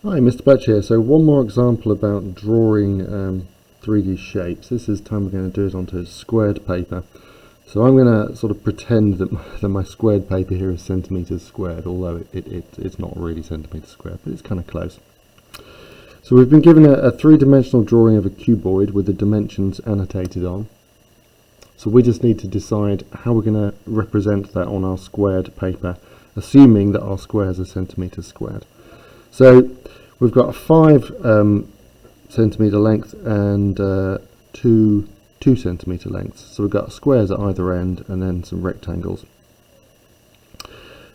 Hi, Mr. Batch here. So one more example about drawing 3D shapes. This time we're going to do it onto squared paper. So I'm going to sort of pretend that my squared paper here is centimetres squared, although it's not really centimetres squared, but it's kind of close. So we've been given a three-dimensional drawing of a cuboid with the dimensions annotated on. So we just need to decide how we're going to represent that on our squared paper, assuming that our squares are centimetres squared. So we've got a 5 centimetre length and 2 centimetre lengths. So we've got squares at either end and then some rectangles.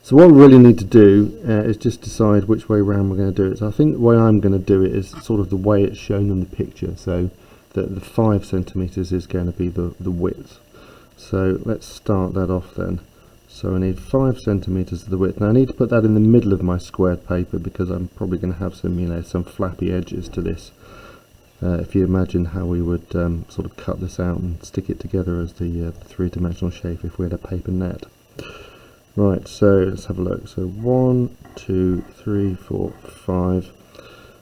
So what we really need to do is just decide which way round we're going to do it. So I think the way I'm going to do it is sort of the way it's shown in the picture. So that the 5 centimetres is going to be the width. So let's start that off then. So I need 5 centimetres of the width. Now I need to put that in the middle of my squared paper because I'm probably going to have some flappy edges to this. If you imagine how we would sort of cut this out and stick it together as the three-dimensional shape if we had a paper net. Right, so let's have a look. So 1, 2, 3, 4, 5.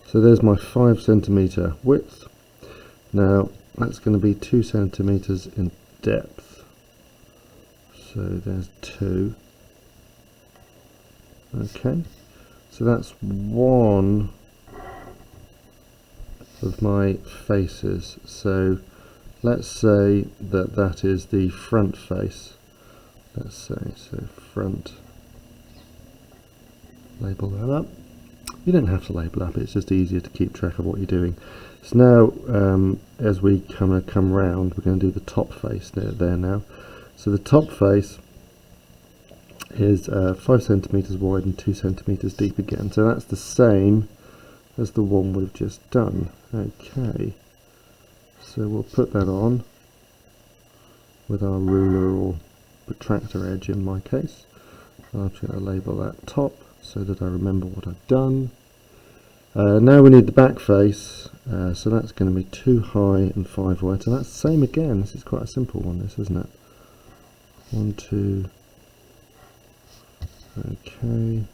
So there's my 5 centimetre width. Now that's going to be 2 centimetres in depth. So there's 2. Okay, so that's one of my faces. So let's say that is the front face. Let's say, so front. Label that up. You don't have to label up, it's just easier to keep track of what you're doing. So now, as we come round, we're going to do the top face there now. So the top face is 5 centimetres wide and 2 centimetres deep again. So that's the same as the one we've just done. Okay, so we'll put that on with our ruler or protractor edge in my case. I'm just going to label that top so that I remember what I've done. Now we need the back face, so that's going to be 2 high and 5 wide. So that's the same again. This is quite a simple one, this, isn't it? 1, 2. Okay.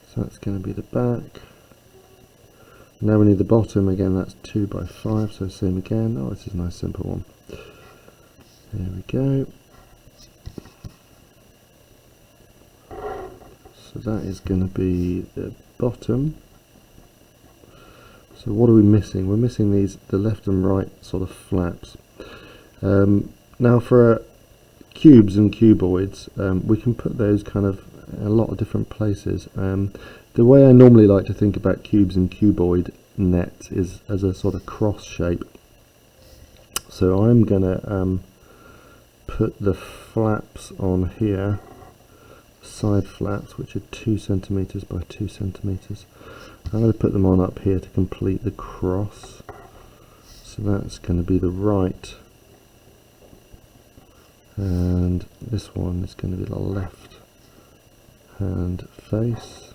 So that's going to be the back. Now we need the bottom again. That's 2 by 5. So same again. Oh, this is a nice simple one. There we go. So that is going to be the bottom. So what are we missing? We're missing the left and right sort of flaps. Now for cubes and cuboids, we can put those kind of in a lot of different places. The way I normally like to think about cubes and cuboid nets is as a sort of cross shape. So I'm going to put the flaps on here, side flaps, which are 2 centimetres by 2 centimetres. I'm going to put them on up here to complete the cross. So that's going to be the right, and this one is going to be the left hand face.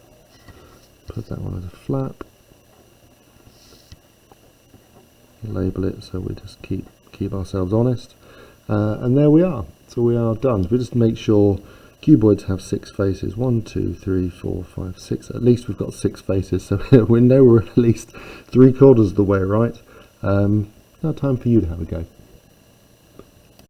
Put that one as a flap. Label it so we just keep ourselves honest. And there we are. So we are done. We just make sure cuboids have 6 faces. 1, 2, 3, 4, 5, 6. At least we've got 6 faces, so we know we're at least 3/4 of the way right. Now time for you to have a go.